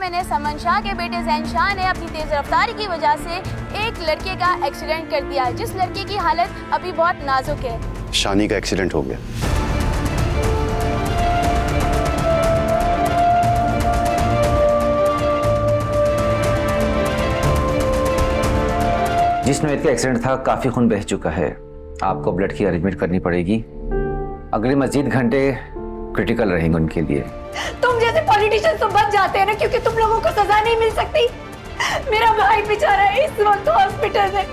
मैंने समन शाह के बेटे जैन शाह ने अपनी तेज रफ्तारी की वजह से एक लड़के का एक्सीडेंट कर दिया, जिस लड़के की हालत अभी बहुत नाजुक है। शानी का एक्सीडेंट हो गया। जिस नोएद का एक्सीडेंट था काफी खून बह चुका है, आपको ब्लड की अरेंजमेंट करनी पड़ेगी। अगले मजीद घंटे क्रिटिकल रहेंगे उनके लिए। तुम जैसे पॉलिटिशियन तो बच जाते हैं ना, क्योंकि तुम लोगों को सजा नहीं मिल सकती। मेरा भाई बेचारा इस वक्त हॉस्पिटल में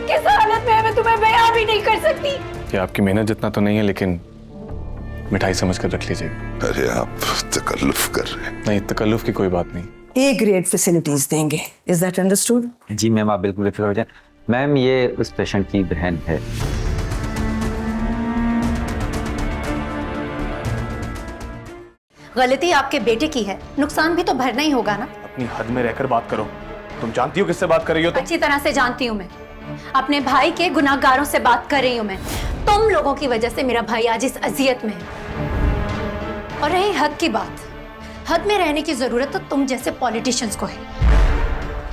किस हालत में है, मैं तुम्हें बयां भी नहीं कर सकती। ये आपकी मेहनत जितना तो नहीं है, लेकिन मिठाई समझ कर रख लीजिए। अरे आप तकल्लुफ कर रहे हैं। नहीं, तकल्लुफ की कोई बात नहीं। ए ग्रेड फैसिलिटीज देंगे, इज दैट अंडरस्टूड? जी मैम, आप बिल्कुल बेफिक्र हो जाएं। मैम, ये उस पेशेंट की बहन है। गलती आपके बेटे की है, नुकसान भी तो भरना ही होगा ना। अपनी हद में रहकर बात करो। तुम जानती हो किससे बात कर रही हो? अच्छी तरह से जानती हूँ मैं, अपने भाई के गुनाहगारों से बात कर रही हूँ मैं। तुम लोगों की वजह से मेरा भाई आज इस अजियत में है। और रही हद की बात, हद में रहने की जरूरत तो तुम जैसे पॉलिटिशियंस को है,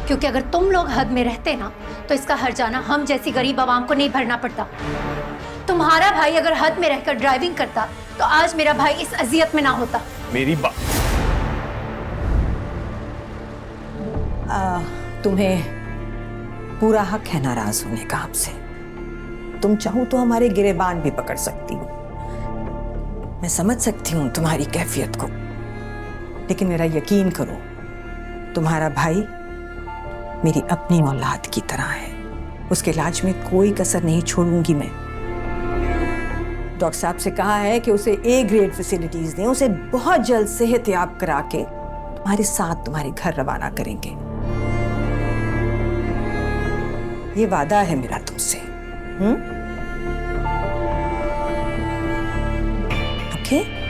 क्योंकि अगर तुम लोग हद में रहते ना तो इसका हर्जाना हम जैसी गरीब आवाम को नहीं भरना पड़ता। तुम्हारा भाई अगर हद में रहकर ड्राइविंग करता तो आज मेरा भाई इस अजियत में ना होता। मेरी बात। तुम्हें पूरा हक है नाराज होने का हमसे। तुम चाहो तो हमारे गिरेबान भी पकड़ सकती हो। मैं समझ सकती हूँ तुम्हारी कैफियत को, लेकिन मेरा यकीन करो, तुम्हारा भाई मेरी अपनी औलाद की तरह है। उसके इलाज में कोई कसर नहीं छोड़ूंगी मैं। डॉक्टर साहब से कहा है कि उसे ए ग्रेड फैसिलिटीज दें, उसे बहुत जल्द सेहतयाब करा के तुम्हारे साथ तुम्हारे घर रवाना करेंगे। ये वादा है मेरा तुमसे। ओके?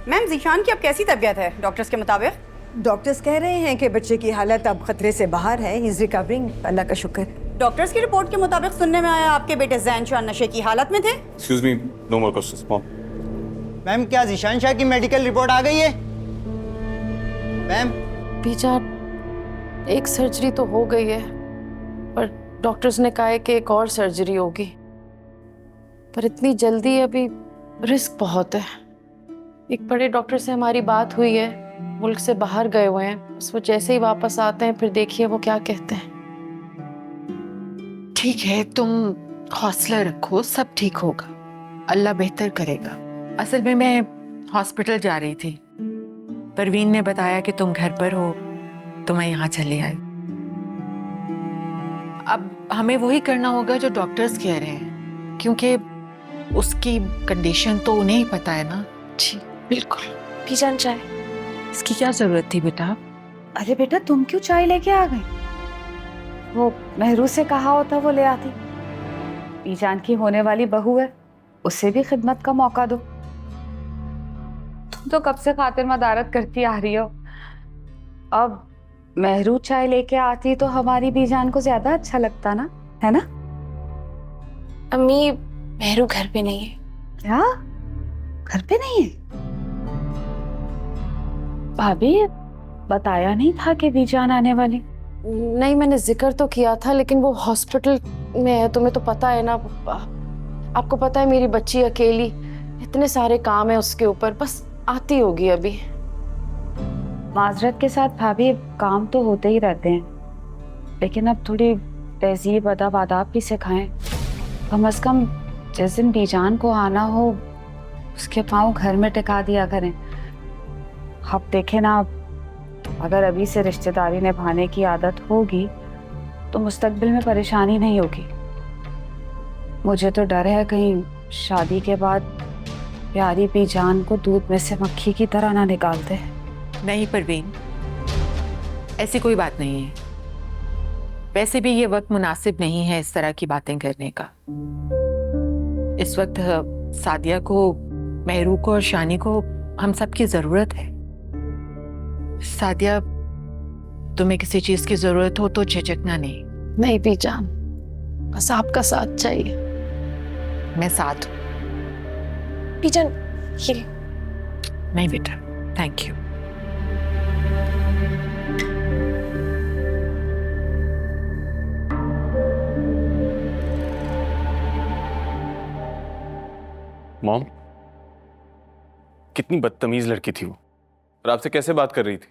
मैम, ज़ीशान की अब कैसी तबीयत है डॉक्टर्स के मुताबिक? डॉक्टर्स कह रहे हैं कि बच्चे की हालत अब खतरे से बाहर है। ही इज रिकवरिंग, अल्लाह का शुक्र। डॉक्टर्स की रिपोर्ट के मुताबिक सुनने में आया आपके बेटे जैन शाह नशे की हालत में थे। Excuse me, no more questions mom. Ma'am, क्या ज़ीशान शाह की मेडिकल रिपोर्ट आ गई है? मैम, बीजान, एक सर्जरी तो हो गई है, पर डॉक्टर्स ने कहा है कि एक और सर्जरी होगी, पर इतनी जल्दी अभी रिस्क बहुत है। एक बड़े डॉक्टर से हमारी बात हुई है, मुल्क से बाहर गए हुए हैं, बस वो जैसे ही वापस आते हैं फिर देखिए वो क्या कहते हैं। ठीक है, तुम हौसला रखो, सब ठीक होगा, अल्लाह बेहतर करेगा। असल में मैं हॉस्पिटल जा रही थी, परवीन ने बताया कि तुम घर पर हो तो मैं यहाँ चली आई। अब हमें वही करना होगा जो डॉक्टर्स कह रहे हैं, क्योंकि उसकी कंडीशन तो उन्हें ही पता है ना। जी बिल्कुल। बीजान, चाय? इसकी क्या जरूरत थी बेटा? अरे बेटा, तुम क्यों चाय लेके आ गई? वो मेहरू से कहा होता वो ले आती। बीजान की होने वाली बहू है, उसे भी खिदमत का मौका दो। तुम तो कब से खातिर मदारत करती आ रही हो, अब मेहरू चाय लेके आती तो हमारी बीजान को ज्यादा अच्छा लगता ना, है ना? अम्मी, मेहरू घर पे नहीं है। क्या? घर पे नहीं है? भाभी, बताया नहीं था कि बीजान आने वाली? नहीं, मैंने जिक्र तो किया था, लेकिन वो हॉस्पिटल में है, तुम्हें तो पता है ना। आपको पता है मेरी बच्ची अकेली, इतने सारे काम है उसके ऊपर, बस आती होगी अभी। माजरत के साथ भाभी, काम तो होते ही रहते हैं, लेकिन अब थोड़ी तहजीब अदब आदाब भी सिखाएं। कम से कम जिस दिन बीजान को आना हो उसके पाँव घर में टिका दिया करें। आप देखें ना, अगर अभी से रिश्तेदारी निभाने की आदत होगी तो मुस्तकबिल में परेशानी नहीं होगी। मुझे तो डर है कहीं शादी के बाद प्यारी बीजान को दूध में से मक्खी की तरह ना निकाल दे। नहीं परवीन, ऐसी कोई बात नहीं है। वैसे भी ये वक्त मुनासिब नहीं है इस तरह की बातें करने का। इस वक्त सादिया को, मेहरू को और शानी को हम सब की जरूरत है। सादिया, तुम्हें किसी चीज की जरूरत हो तो झिझकना नहीं। नहीं बीजान, बस आपका साथ चाहिए। मैं साथ हूं। बीजान ये नहीं बेटा, थैंक यू। मॉम, कितनी बदतमीज लड़की थी वो, और आपसे कैसे बात कर रही थी।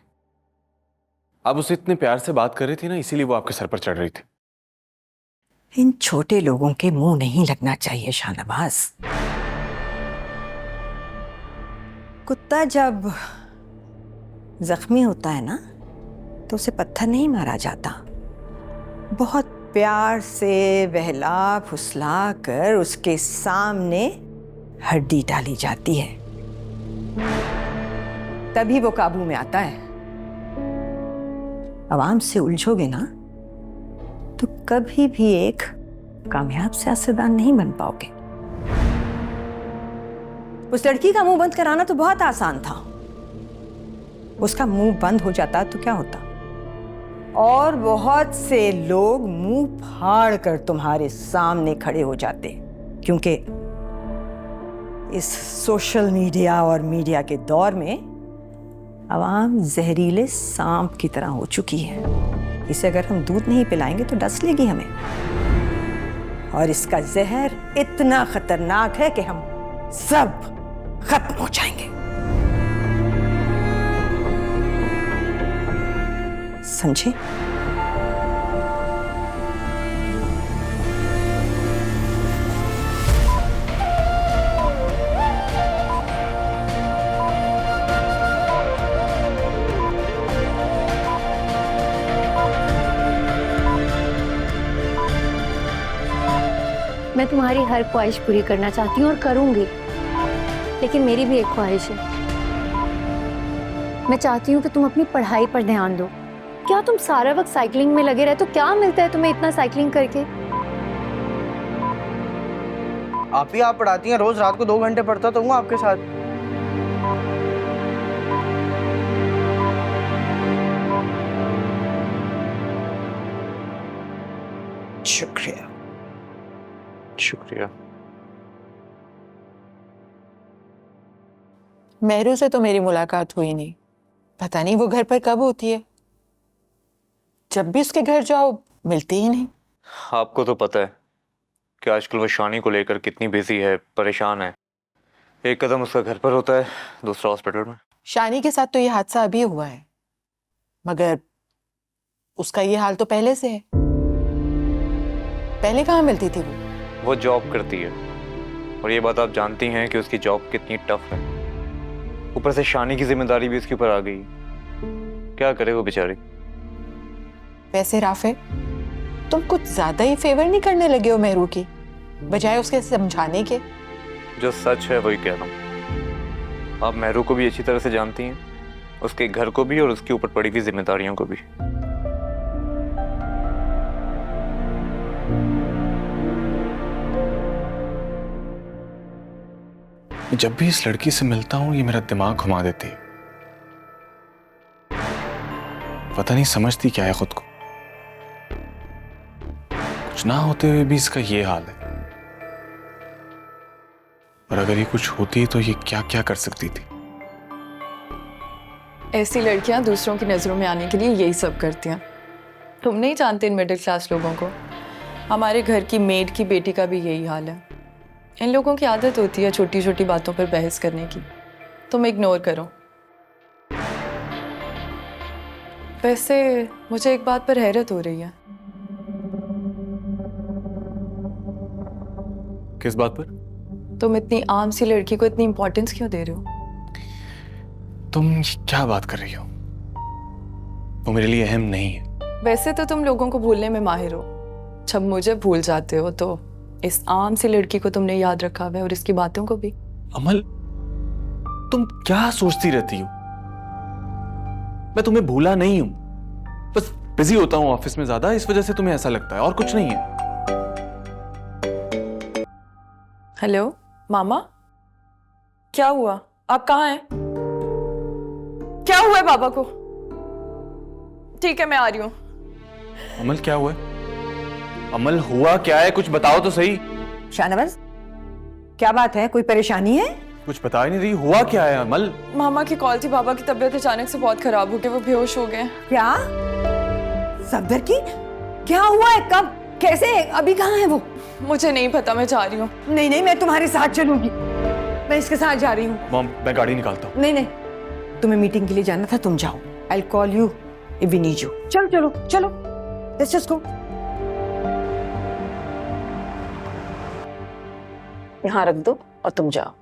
आप उससे इतने प्यार से बात कर रही थी ना, इसीलिए वो आपके सर पर चढ़ रही थी। इन छोटे लोगों के मुंह नहीं लगना चाहिए शाहनवाज। कुत्ता जब जख्मी होता है ना तो उसे पत्थर नहीं मारा जाता, बहुत प्यार से बहला फुसला कर उसके सामने हड्डी डाली जाती है, तभी वो काबू में आता है। आवाम से उलझोगे ना तो कभी भी एक कामयाब सियासतदान नहीं बन पाओगे। उस लड़की का मुंह बंद कराना तो बहुत आसान था। उसका मुंह बंद हो जाता तो क्या होता, और बहुत से लोग मुंह फाड़ कर तुम्हारे सामने खड़े हो जाते, क्योंकि इस सोशल मीडिया और मीडिया के दौर में आवाम जहरीले सांप की तरह हो चुकी है। इसे अगर हम दूध नहीं पिलाएंगे तो डस लेगी हमें, और इसका जहर इतना खतरनाक है कि हम सब खत्म हो जाएंगे। समझे? मैं तुम्हारी हर ख्वाहिश पूरी करना चाहती हूँ और करूंगी, लेकिन मेरी भी एक ख्वाहिश है। मैं चाहती हूँ कि तुम अपनी पढ़ाई पर ध्यान दो। क्या तुम सारा वक्त साइकिलिंग में लगे रहते हो? क्या मिलता है तुम्हें इतना साइकिलिंग करके? आप पढ़ाती हैं, रोज रात को 2 घंटे पढ़ता तो हूँ आपके साथ। शुक्रिया शुक्रिया। मेहरू से तो मेरी मुलाकात हुई नहीं, पता नहीं वो घर पर कब होती है। जब भी उसके घर जाओ मिलती ही नहीं। आपको तो पता है कि आजकल वो शानी को लेकर कितनी बिजी है, परेशान है। एक कदम उसका घर पर होता है, दूसरा हॉस्पिटल में। शानी के साथ तो ये हादसा अभी हुआ है, मगर उसका ये हाल तो पहले से है। पहले कहाँ मिलती थी वो जॉब करती है, और ये बात आप जानती हैं कि उसकी जॉब कितनी टफ है। ऊपर से शानी की जिम्मेदारी भी उसके ऊपर आ गई। क्या करे वो बेचारी। वैसे राफे, तुम कुछ ज्यादा ही फेवर नहीं करने लगे हो मेहरू की, बजाय उसके समझाने के। जो सच है वही कह रहा हूँ। आप मेहरू को भी अच्छी तरह से जानती हैं, उसके घर को भी और उसके ऊपर पड़ी हुई जिम्मेदारियों को भी। जब भी इस लड़की से मिलता हूं ये मेरा दिमाग घुमा देती है। पता नहीं समझती क्या है खुद को। कुछ ना होते हुए भी इसका ये हाल है, और अगर ये कुछ होती तो ये क्या क्या कर सकती थी। ऐसी लड़कियां दूसरों की नजरों में आने के लिए यही सब करती हैं। तुम नहीं जानते इन मिडिल क्लास लोगों को। हमारे घर की मेड की बेटी का भी यही हाल है। इन लोगों की आदत होती है छोटी छोटी बातों पर बहस करने की। तुम इग्नोर करो। वैसे मुझे एक बात पर हैरत हो रही है। किस बात पर? तुम इतनी आम सी लड़की को इतनी इंपॉर्टेंस क्यों दे रहे हो? तुम क्या बात कर रही हो? वो मेरे लिए अहम नहीं है। वैसे तो तुम लोगों को भूलने में माहिर हो, जब मुझे भूल जाते हो तो इस आम सी लड़की को तुमने याद रखा हुआ है और इसकी बातों को भी। अमल, तुम क्या सोचती रहती हो? मैं तुम्हें भूला नहीं हूं, बस बिजी होता हूं ऑफिस में ज्यादा, इस वजह से तुम्हें ऐसा लगता है, और कुछ नहीं है। हेलो मामा, क्या हुआ? आप कहाँ हैं? क्या हुआ है पापा को? ठीक है मैं आ रही हूँ। अमल क्या हुआ है? अमल हुआ क्या है, कुछ बताओ तो सही। शाहनवाज, क्या बात है? कोई परेशानी है? कुछ बता ही नहीं रही, हुआ क्या है अमल? मामा की कॉल थी, पापा की तबीयत अचानक से बहुत खराब हो गई, वो बेहोश हो गए। क्या? सफदर की? क्या हुआ है? कब? कैसे? अभी कहाँ है वो? मुझे नहीं पता, मैं जा रही हूँ। नहीं नहीं, मैं तुम्हारे साथ चलूंगी, मैं इसके साथ जा रही हूँ। मॉम, मैं गाड़ी निकालता हूँ। नहीं नहीं, तुम्हें मीटिंग के लिए जाना था, तुम जाओ। I'll call you if we need you. चलो चलो चलो, let's just go. यहाँ रख दो और तुम जाओ।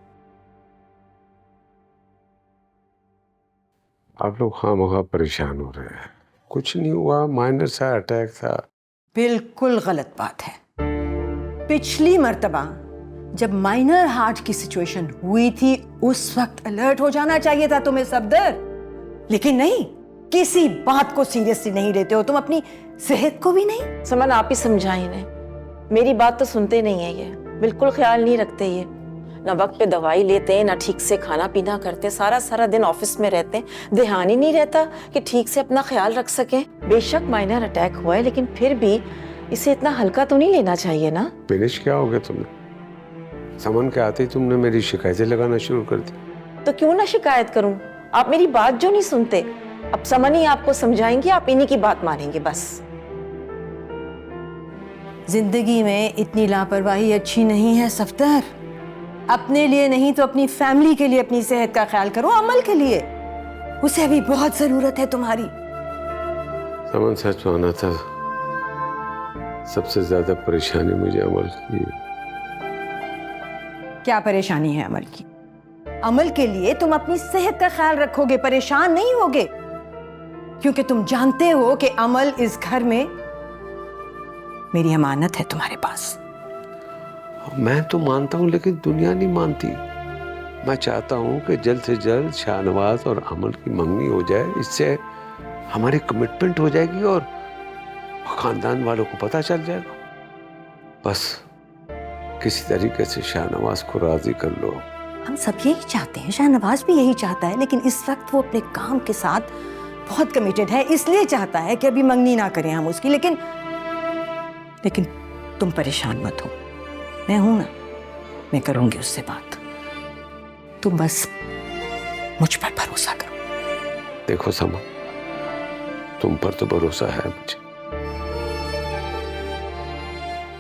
आप लोग खामखा परेशान हो रहे हैं। कुछ नहीं हुआ, माइनर सा अटैक था। बिल्कुल गलत बात है। पिछली मर्तबा जब माइनर हार्ट की सिचुएशन हुई थी उस वक्त अलर्ट हो जाना चाहिए था तुम्हें सफदर, लेकिन नहीं, किसी बात को सीरियसली नहीं लेते हो तुम, अपनी सेहत को भी नहीं। समन, आप ही समझाएं इन्हें, मेरी बात तो सुनते नहीं है, ये बिल्कुल ख्याल नहीं रखते, ये ना वक्त पे दवाई लेते हैं, ना ठीक से खाना पीना करते, सारा सारा दिन ऑफिस में रहते हैं, ध्यान ही नहीं रहता कि ठीक से अपना ख्याल रख सके। बेशक माइनर अटैक हुआ है, लेकिन फिर भी इसे इतना हल्का तो नहीं लेना चाहिए ना। फिनिश क्या हो गया तुमने? समन के आते ही तुमने मेरी शिकायतें लगाना शुरू कर दी। तो क्यों ना शिकायत करूं? आप मेरी बात जो नहीं सुनते, अब समन ही आपको समझाएंगे, आप इन्हीं की बात मानेंगे बस। जिंदगी में इतनी लापरवाही अच्छी नहीं है सफदर। अपने लिए नहीं तो अपनी फैमिली के लिए अपनी सेहत का ख्याल करो, अमल के लिए, उसे अभी बहुत जरूरत है तुम्हारी। समन, सच माना था, सबसे ज्यादा परेशानी मुझे अमल की है। क्या परेशानी है अमल की? अमल के लिए तुम अपनी सेहत का ख्याल रखोगे, परेशान नहीं होगे, क्योंकि तुम जानते हो कि अमल इस घर में मेरी अमानत है तुम्हारे पास। मैं तो मानता हूँ, लेकिन दुनिया नहीं मानती। मैं चाहता हूँ कि जल्द से जल्द शाहनवाज और अमल की मंगनी हो जाए, इससे हमारी कमिटमेंट हो जाएगी और खानदान वालों को पता चल जाएगा। बस किसी तरीके से शाहनवाज को राजी कर लो। हम सब यही चाहते हैं, शाहनवाज भी यही चाहता है, लेकिन इस वक्त वो अपने काम के साथ बहुत कमिटेड है, इसलिए चाहता है कि अभी मंगनी ना करें हम उसकी। लेकिन तुम परेशान मत हो, मैं हूं ना, मैं करूंगी उससे बात, तुम बस मुझ पर भरोसा करो। देखो समा, तुम पर तो भरोसा है मुझे,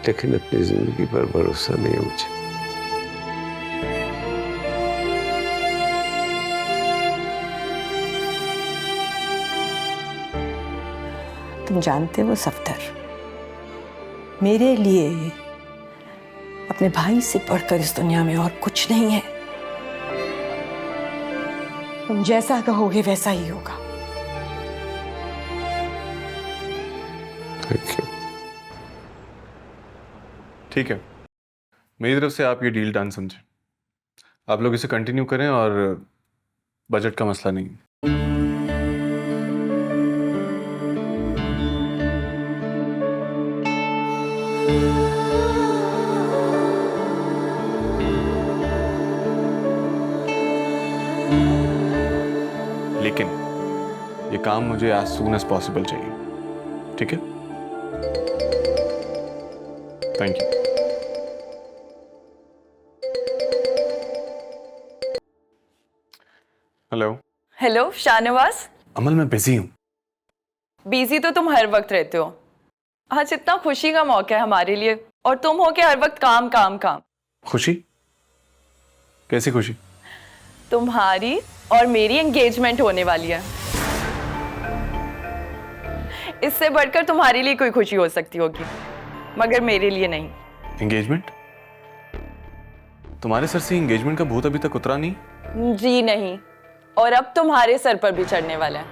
लेकिन अपनी जिंदगी पर भरोसा नहीं है मुझे। तुम जानते हो सफदर, मेरे लिए अपने भाई से बढ़कर इस दुनिया में और कुछ नहीं है। तुम जैसा कहोगे वैसा ही होगा। ठीक है, मेरी तरफ से आप ये डील डन समझे। आप लोग इसे कंटिन्यू करें और बजट का मसला नहीं। लेकिन ये काम मुझे as soon as possible चाहिए, ठीक है? Thank you. Hello. Hello Shahnawaz. Amal, मैं बिजी हूँ। बिजी तो तुम हर वक्त रहते हो, आज इतना खुशी का मौका है हमारे लिए और तुम हो के हर वक्त काम काम काम। खुशी? कैसी खुशी? तुम्हारी और मेरी एंगेजमेंट होने वाली है। इससे बढ़कर तुम्हारे लिए कोई खुशी हो सकती होगी, मगर मेरे लिए नहीं। एंगेजमेंट? तुम्हारे सर से एंगेजमेंट का भूत अभी तक उतरा नहीं? जी नहीं, और अब तुम्हारे सर पर भी चढ़ने वाला है,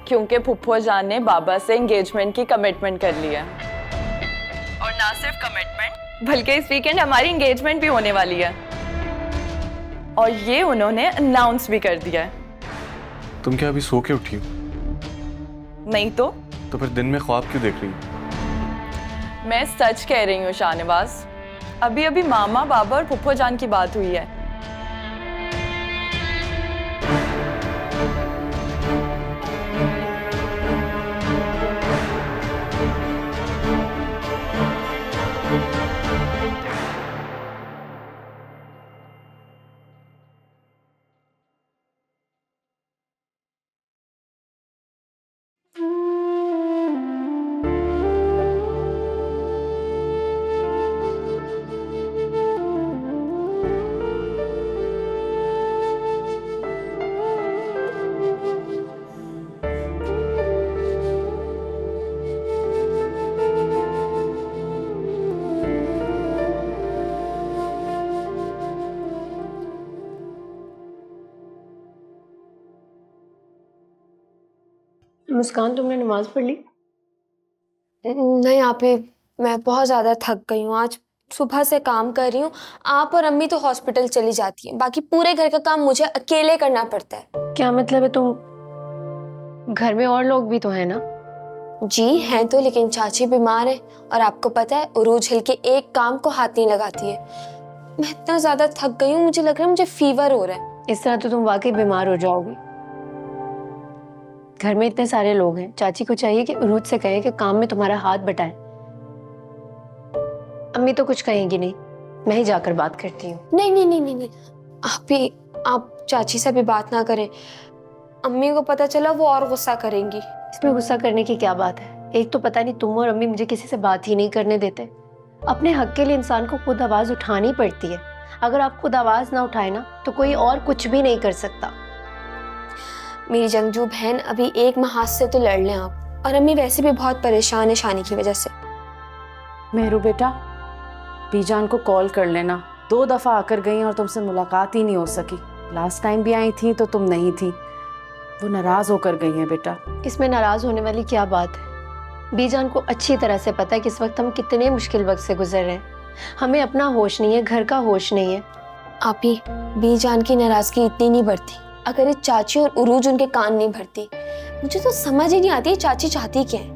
क्योंकि फुफ्फो जान ने बाबा से एंगेजमेंट की कमिटमेंट कर लिया है। और ना सिर्फ कमिटमेंट, बल्कि इस वीकेंड हमारी एंगेजमेंट भी होने वाली है, और ये उन्होंने अनाउंस भी कर दिया है। तुम क्या अभी सो के उठी हो? नहीं तो फिर दिन में ख्वाब क्यों देख रही हो? मैं सच कह रही हूँ शाहनवाज, अभी अभी मामा, बाबा और फुफ्फो जान की बात हुई है। मुस्कान, तुमने नमाज पढ़ ली? नहीं आपी, मैं बहुत ज़्यादा थक गई हूँ। आज सुबह से काम कर रही हूँ। आप और अम्मी तो हॉस्पिटल चली जाती हैं, बाकी पूरे घर का काम मुझे अकेले करना पड़ता है। क्या मतलब है? तुम घर में और लोग भी तो हैं ना? जी हैं तो, लेकिन चाची बीमार है और आपको पता है उरूज हिल के एक काम को हाथ नहीं लगाती है। मैं इतना ज़्यादा थक गई हूँ, मुझे लग रहा है मुझे फीवर हो रहा है। इस तरह तो तुम वाकई बीमार हो जाओगी। घर में इतने सारे लोग हैं, चाची को चाहिए कि उरूज से कहे कि काम में तुम्हारा हाथ बटाए। अम्मी तो कुछ कहेंगी नहीं, मैं ही जाकर बात करती हूँ। नहीं नहीं नहीं नहीं नहीं, आप चाची से भी बात ना करें। अम्मी को पता चला वो और गुस्सा करेंगी। इसमें गुस्सा करने की क्या बात है? एक तो पता नहीं तुम और अम्मी मुझे किसी से बात ही नहीं करने देते। अपने हक के लिए इंसान को खुद आवाज उठानी पड़ती है। अगर आप खुद आवाज ना उठाए ना तो कोई और कुछ भी नहीं कर सकता। मेरी जंगजू बहन, अभी एक माह से तो लड़ लें आप। और अम्मी वैसे भी बहुत परेशान है शानी की वजह से। मेहरू बेटा, बीजान को कॉल कर लेना। 2 दफा आकर गई और तुमसे मुलाकात ही नहीं हो सकी। लास्ट टाइम भी आई थी तो तुम नहीं थी। वो नाराज होकर गई हैं बेटा। इसमें नाराज होने वाली क्या बात है? बीजान को अच्छी तरह से पता है कि इस वक्त हम कितने मुश्किल वक्त से गुजर रहे हैं। हमें अपना होश नहीं है, घर का होश नहीं है। आपी, बीजान की नाराजगी इतनी नहीं बढ़ती अगर ये चाची और उरूज उनके कान नहीं भरती। मुझे तो समझ ही नहीं आती चाची चाहती क्या है।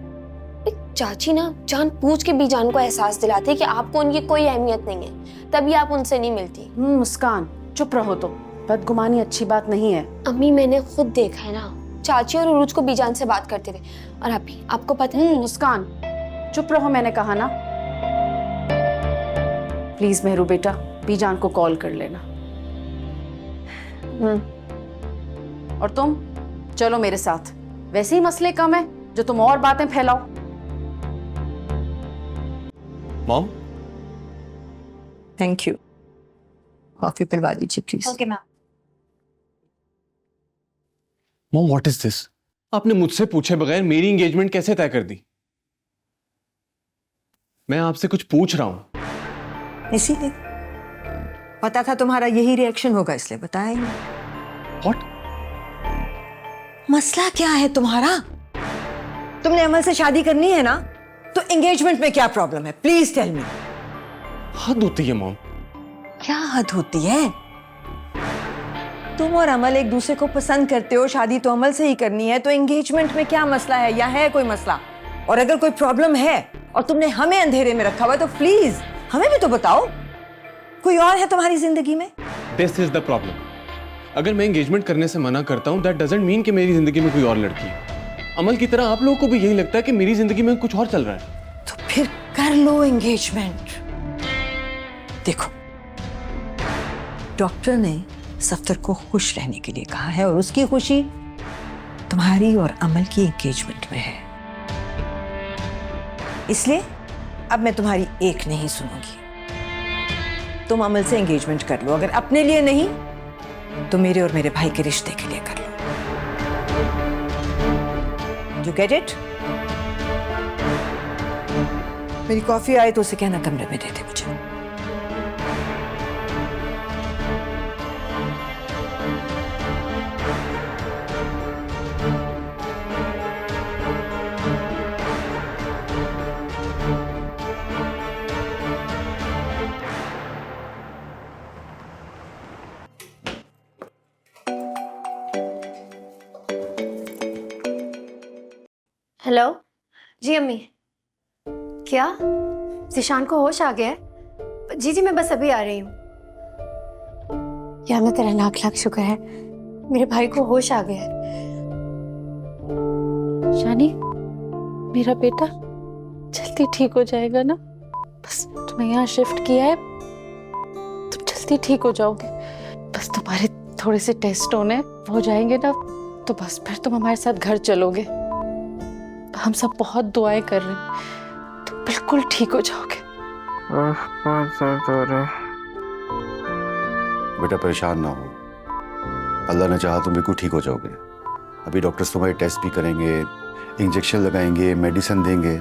चाची ना जान पूछ के बीजान को एहसास दिलाती है कि आपको उनकी कोई अहमियत नहीं है, तभी आप उनसे नहीं मिलती। मुस्कान, चुप रहो। तो बदगुमानी अच्छी बात नहीं है। अम्मी, मैंने खुद देखा है ना, चाची और उरूज को बीजान से बात करते थे। और आपको पता है। मुस्कान, चुप रहो, मैंने कहा ना। प्लीज मेहरू बेटा, बीजान को कॉल कर लेना। और तुम चलो मेरे साथ, वैसे ही मसले कम है जो तुम और बातें फैलाओ। Mom, thank you. कॉफी पिलवा दीजिए please. Okay ma'am. Mom, what is this? आपने मुझसे पूछे बगैर मेरी एंगेजमेंट कैसे तय कर दी? मैं आपसे कुछ पूछ रहा हूं। इसीलिए पता था तुम्हारा यही रिएक्शन होगा, इसलिए बताया ही नहीं। What? मसला क्या है तुम्हारा? तुमने अमल से शादी करनी है ना, तो एंगेजमेंट में क्या प्रॉब्लम है? Please tell me. हद होती है मॉम। क्या हद होती है? तुम और अमल एक दूसरे को पसंद करते हो, शादी तो अमल से ही करनी है, तो एंगेजमेंट में क्या मसला है या है कोई मसला? और अगर कोई प्रॉब्लम है और तुमने हमें अंधेरे में रखा हुआ है तो प्लीज हमें भी तो बताओ। कोई और है तुम्हारी जिंदगी में? This is the problem. अगर मैं एंगेजमेंट करने से मना करता हूं, दैट डजंट मीन कि मेरी जिंदगी में कोई और लड़की है। अमल की तरह आप लोगों को भी यही लगता है कि मेरी जिंदगी में कुछ और चल रहा है। तो फिर कर लो एंगेजमेंट। देखो, डॉक्टर ने सफ्तर को खुश रहने के लिए कहा है और उसकी खुशी तुम्हारी और अमल की एंगेजमेंट में है। इसलिए अब मैं तुम्हारी एक नहीं सुनूंगी। तुम अमल से एंगेजमेंट कर लो, अगर अपने लिए नहीं तो मेरे और मेरे भाई के रिश्ते के लिए कर लो। You get it? मेरी कॉफी आई तो उसे कहना कमरे में दे दे मुझे। हेलो जी अम्मी। क्या जिशान को होश आ गया है? जी जी मैं बस अभी आ रही हूँ। यार मैं तेरा लाख लाख शुक्र है, मेरे भाई को होश आ गया है। शानी, मेरा बेटा जल्दी ठीक हो जाएगा ना? बस तुम्हें यहाँ शिफ्ट किया है, तुम जल्दी ठीक हो जाओगे। बस तुम्हारे थोड़े से टेस्ट होने हो जाएंगे ना, तो बस फिर तुम हमारे साथ घर चलोगे। हम सब बहुत दुआएं कर रहे हैं, तुम बिल्कुल ठीक हो जाओगे। बेटा परेशान ना हो, अल्लाह ने चाहा तुम बिल्कुल ठीक हो जाओगे। अभी डॉक्टर्स तुम्हारे टेस्ट भी करेंगे, इंजेक्शन लगाएंगे, मेडिसिन देंगे,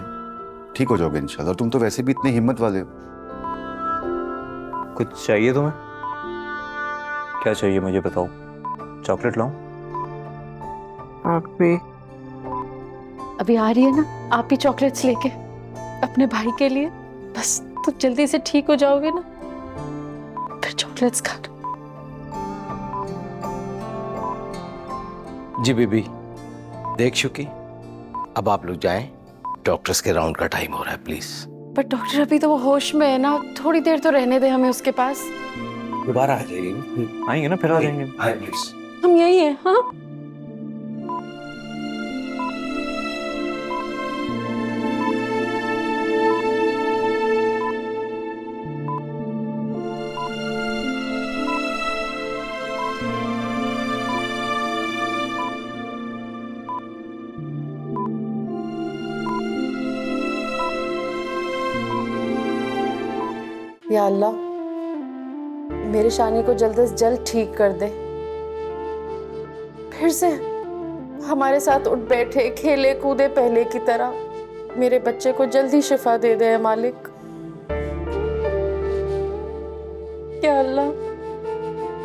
ठीक हो जाओगे इंशाल्लाह। तुम तो वैसे भी इतने हिम्मत वाले हो। कुछ चाहिए तुम्हें? क्या चाहिए मुझे बताओ, चॉकलेट लाऊं? आप भी अभी आ रही है ना, आप भी चॉकलेट्स लेके अपने भाई के लिए। बस तुम जल्दी से ठीक हो जाओगे ना, फिर चॉकलेट्स खाना। जी बीबी। देख चुकी, अब आप लोग जाएं, डॉक्टर्स के राउंड का टाइम हो रहा है, प्लीज। पर डॉक्टर अभी तो वो होश में है ना, थोड़ी देर तो रहने दे हमें उसके पास। दोबारा आ जाइए। आएंगे ना, फिर आ जाएंगे। हाँ प्लीज। हम यही हैं। हाँ या अल्लाह, मेरे शानी को जल्द से जल्द ठीक कर दे, फिर से हमारे साथ उठ बैठे, खेले कूदे पहले की तरह। मेरे बच्चे को जल्दी शिफा दे दे मालिक। या अल्लाह,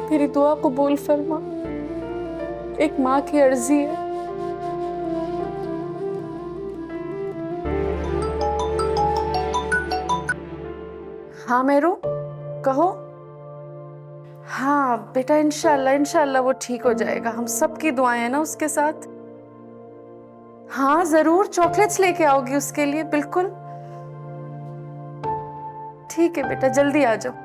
मेरी दुआ कबूल फरमा, एक माँ की अर्जी है। हाँ मेरू, कहो। हाँ बेटा, इंशाल्लाह इंशाल्लाह वो ठीक हो जाएगा, हम सबकी दुआएं हैं ना उसके साथ। हाँ जरूर, चॉकलेट्स लेके आओगी उसके लिए? बिल्कुल ठीक है बेटा, जल्दी आ जाओ।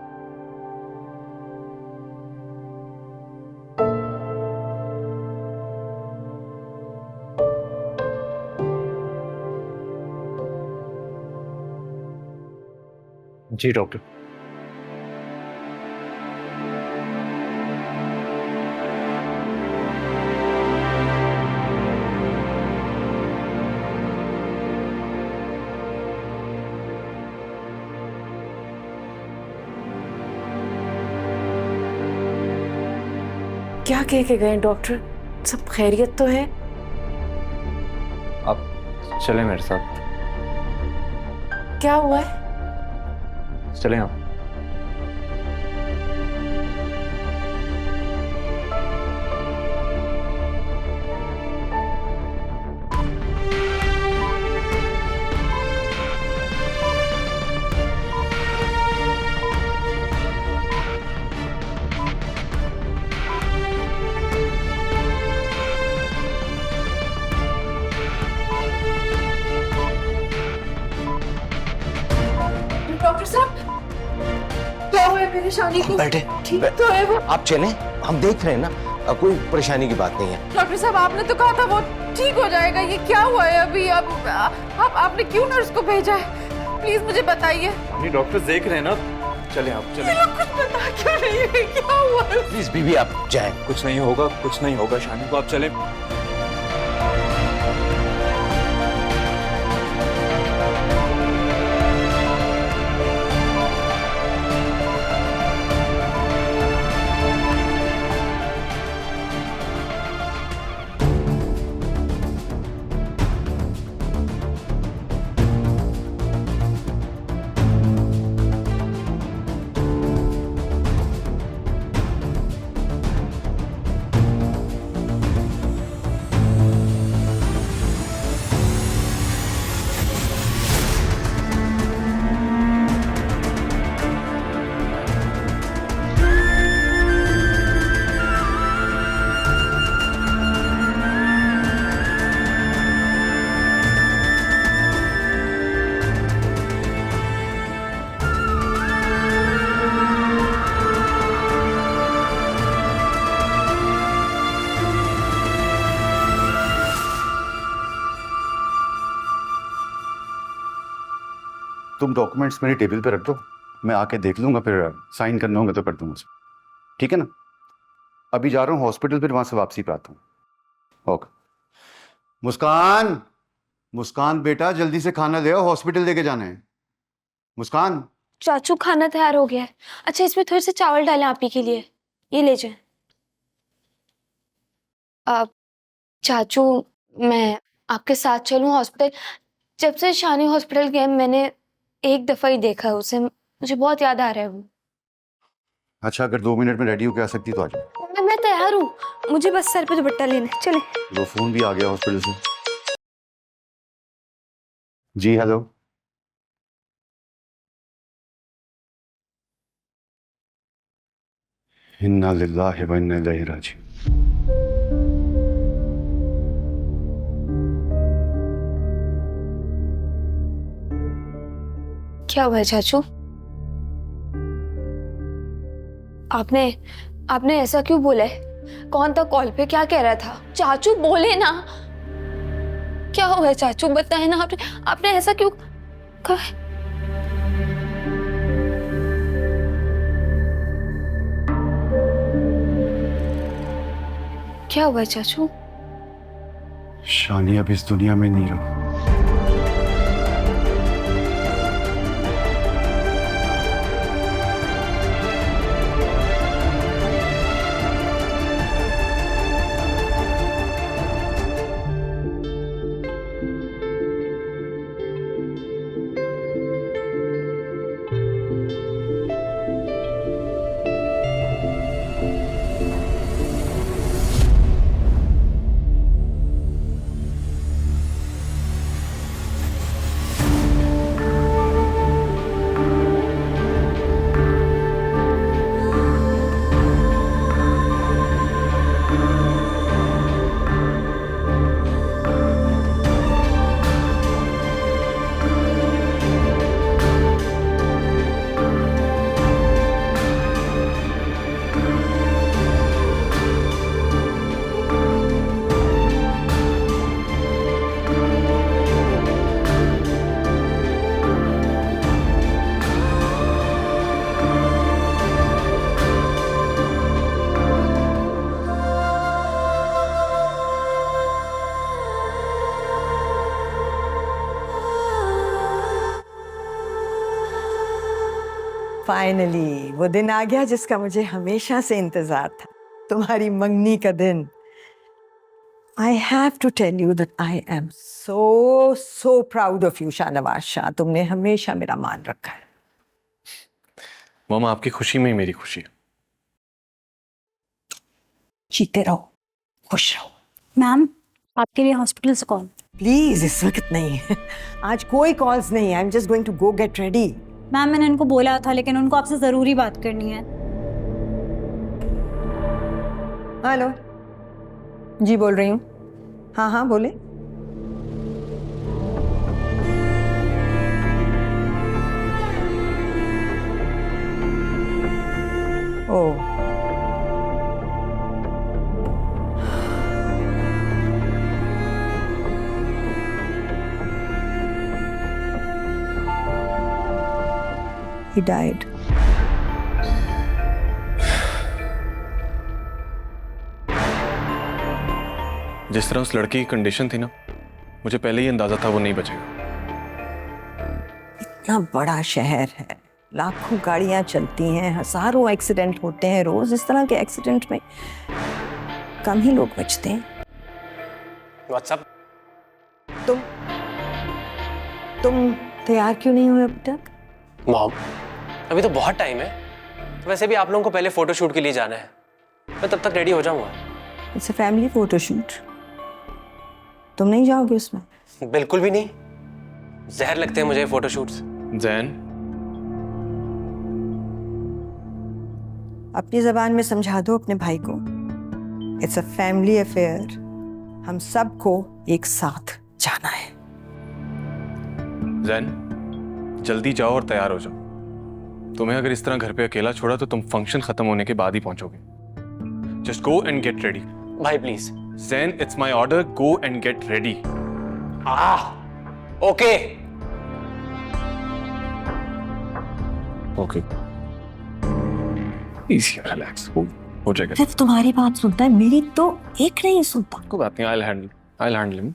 जी डॉक्टर। क्या कह के गए डॉक्टर? सब खैरियत तो है? आप चलें मेरे साथ। क्या हुआ है? चलें आप। डॉक्टर साहब, क्या हुआ है मेरी शानी को? बैठे, ठीक तो है वो? आप चलें, हम देख रहे हैं ना, कोई परेशानी की बात नहीं है। डॉक्टर साहब, आपने तो कहा था वो ठीक हो जाएगा, ये क्या हुआ है अभी? आपने क्यों नर्स को भेजा है? प्लीज मुझे बताइए। नहीं, डॉक्टर देख रहे हैं ना, चलें आप, चलें। कुछ बता क्यों नहीं है, क्या हुआ है? प्लीज बीबी आप जाएं। कुछ नहीं होगा, कुछ नहीं होगा शानी को, आप चलें। तुम डॉक्यूमेंट्स मेरी टेबल पे रख दो, मैं आके देख लूंगा, फिर साइन करना होगा तो कर दूंगा उसे, ठीक है ना? अभी जा रहा हूँ हॉस्पिटल, फिर वहां से वापसी पे आता हूँ। ओके। मुस्कान, मुस्कान बेटा जल्दी से खाना ले आओ, हॉस्पिटल लेके जाना है। मुस्कान। चाचू खाना तैयार हो गया है। अच्छा इसमें थोड़े से चावल डालें आप ही के लिए, ये ले जाएं। चाचू मैं आपके साथ चलूं हॉस्पिटल? जब से शानी हॉस्पिटल गए मैंने एक दफा ही देखा है उसे, मुझे बहुत याद आ रहा है वो। अच्छा अगर 2 मिनट में रेडी होके आ सकती तो आ जाओ। मैं तैयार हूँ, मुझे बस सर पे दुपट्टा लेना है, चले। वो फोन भी आ गया हॉस्पिटल से। जी हेलो। इन्ना लिल्लाहि व इन्ना इलैहि राजिऊन। क्या हुआ है चाचू? आपने ऐसा क्यों बोला है? कौन था कॉल पे, क्या कह रहा था? चाचू बोले ना, क्या हुआ है चाचू बताए ना। आपने ऐसा क्यों कहा? क्या हुआ है चाचू? शानी अब इस दुनिया में नहीं रही। फाइनली वो दिन आ गया जिसका मुझे हमेशा से इंतजार था, तुम्हारी मंगनी का दिन। I have to tell you that I am so proud of you Shahnawaz Shah. तुमने हमेशा मेरा मान रखा है। मामा आपकी खुशी में ही मेरी खुशी है। जीते रहो, खुश रहो। मैम आपके लिए हॉस्पिटल से कॉल। प्लीज इस वक्त नहीं है, आज कोई कॉल्स नहीं है। I am just going to go get ready. Ma'am मैंने उनको बोला था लेकिन उनको आपसे जरूरी बात करनी है। हेलो जी, बोल रही हूँ। हाँ हाँ बोले। ओ he died. जिस तरह उस लड़के की कंडीशन थी ना, मुझे पहले ही अंदाजा था वो नहीं बचेगा। इतना बड़ा शहर है, लाखों गाड़ियां चलती हैं, हजारों एक्सीडेंट होते हैं रोज। इस तरह के एक्सीडेंट में कम ही लोग बचते हैं। व्हाट्सएप। तुम तैयार क्यों नहीं हुए अब तक? मॉम अभी तो बहुत टाइम है, वैसे भी आप लोगों को पहले फोटोशूट के लिए जाना है, मैं तब तक रेडी हो जाऊंगा। इट्स अ फैमिली फोटोशूट, तुम नहीं जाओगे उसमें? बिल्कुल भी नहीं, जहर लगते हैं मुझे फोटोशूट्स। जैन अपनी जबान में समझा दो अपने भाई को, इट्स अ फैमिली अफेयर, हम सबको एक साथ जाना है। जैन जल्दी जाओ और तैयार हो जाओ। तुम्हें अगर इस तरह घर पे अकेला छोड़ा तो तुम फंक्शन खत्म होने के बाद ही पहुंचोगे। Just go and get ready. भाई please. Jain it's my order, go and get ready. Okay. Okay easy relax हो जाएगा। सिर्फ तुम्हारी बात सुनता है, मेरी तो एक नहीं सुनता। कोई बात नहीं, आई विल हैंडल हिम।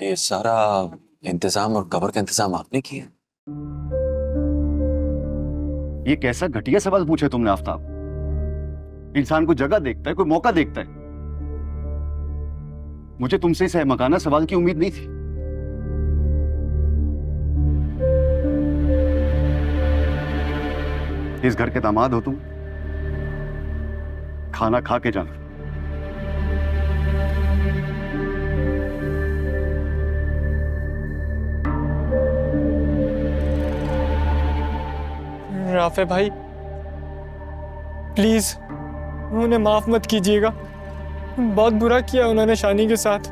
ये सारा इंतजाम और कवर का इंतजाम आपने किया? ये कैसा घटिया सवाल पूछे तुमने आफ्ताब। इंसान को जगह देखता है, कोई मौका देखता है। मुझे तुमसे इस मकाना सवाल की उम्मीद नहीं थी। इस घर के दामाद हो तुम, खाना खा के जाना। राफे भाई प्लीज उन्हें माफ मत कीजिएगा, बहुत बुरा किया उन्होंने शानी के साथ।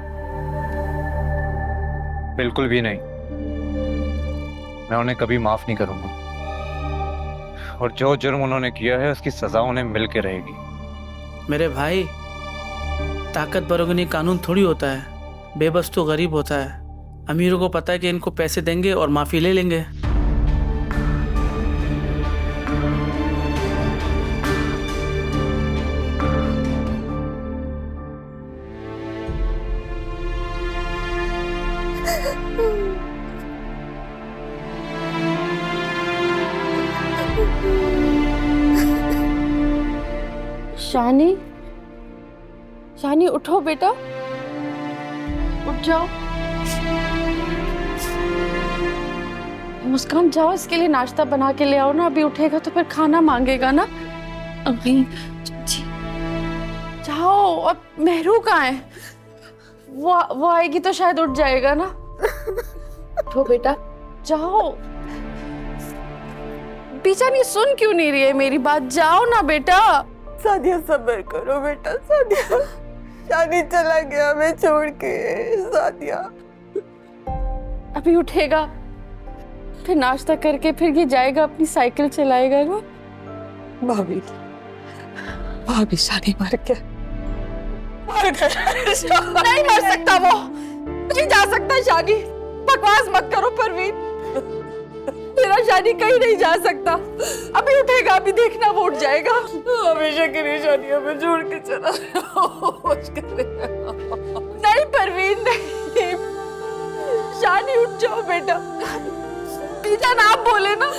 बिल्कुल भी नहीं, मैं उन्हें कभी माफ नहीं करूंगा। और जो जुर्म उन्होंने किया है उसकी सजा उन्हें मिल के रहेगी। मेरे भाई, ताकतवरों के लिए कानून थोड़ी होता है, बेबस तो गरीब होता है। अमीरों को पता है कि इनको पैसे देंगे और माफी ले लेंगे। शानी, शानी उठो बेटा, उठ जाओ। मुस्कान जाओ, इसके लिए नाश्ता बना के ले आओ ना, अभी उठेगा तो फिर खाना मांगेगा ना। अभी जाओ। अब मेहरू कहाँ है? वो आएगी तो शायद उठ जाएगा ना। उठो बेटा, जाओ। बेचारी सुन क्यों नहीं रही है मेरी बात? जाओ ना बेटा। सादिया सब्र करो बेटा, सादिया शानी चला गया हमें छोड़ के। सादिया अभी उठेगा, फिर नाश्ता करके फिर ये जाएगा, अपनी साइकिल चलाएगा ना। भाभी शानी मर गया। नहीं मर सकता वो, नहीं जा सकता शानी। बकवास मत करो परवीन, मेरा शानी कहीं नहीं जा सकता। अभी उठेगा, अभी देखना वो उठ जाएगा। हमेशा के लिए शानी हमें छोड़ के चला। नहीं परवीन नहीं, शानी उठ जाओ बेटा। बीजान आप बोले ना,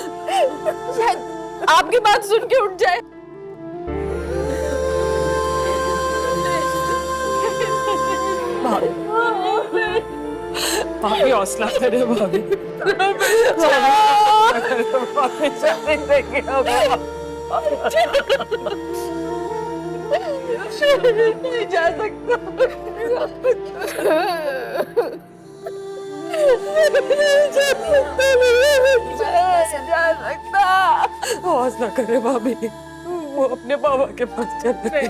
शायद आपकी बात सुन के उठ जाए। भाभी हौसला करे भाभी। नहीं जा सकता, जा सकता। हौसला करे भाभी, वो अपने बाबा के पास चला गया।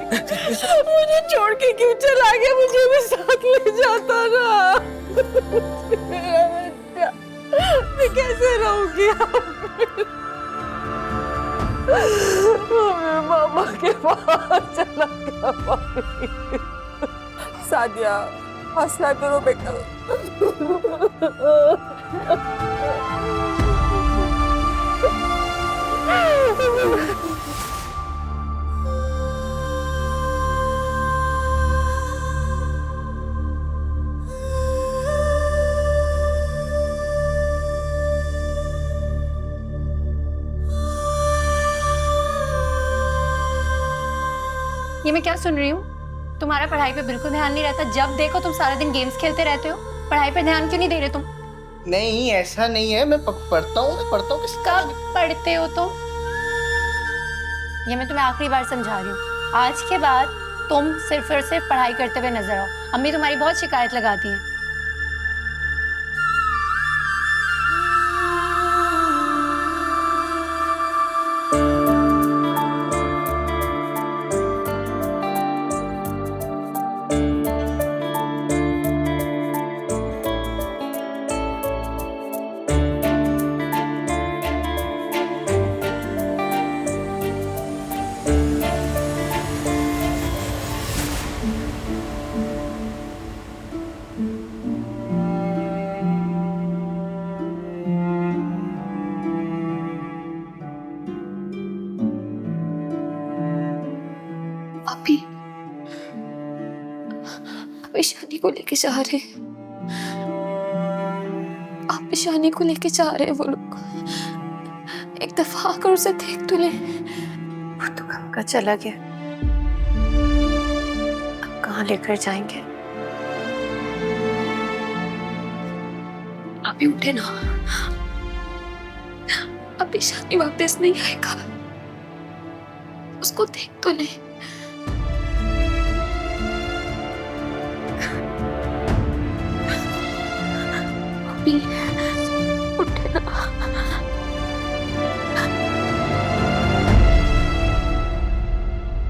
मुझे छोड़ के क्यों चला गया? मुझे भी साथ ले जाता ना। मैं कैसे रहूंगी? मेरे मामा के पास चला गया भाभी। सादिया हौसला करो बेटा। ये मैं क्या सुन रही हूँ? तुम्हारा पढ़ाई पे बिल्कुल ध्यान नहीं रहता। जब देखो तुम सारा दिन गेम्स खेलते रहते हो, पढ़ाई पे ध्यान क्यों नहीं दे रहे तुम? नहीं ऐसा नहीं है, मैं पढ़ता हूँ। कब पढ़ते हो तुम? ये मैं तुम्हें आखिरी बार समझा रही हूँ। आज के बाद तुम सिर्फ और सिर्फ पढ़ाई करते हुए नजर आओ। अम्मी तुम्हारी बहुत शिकायत लगाती हैं। अभी शानी को लेके जा रहे, आप भी शानी को लेके जा रहे हैं वो लोग। एक दफा आकर उसे देख तो ले। वो तो कब का चला गया, अब कहाँ लेकर जाएंगे? अभी उठे ना, अभी शानी वापस नहीं आएगा, उसको देख तो ले। अभी उठे ना।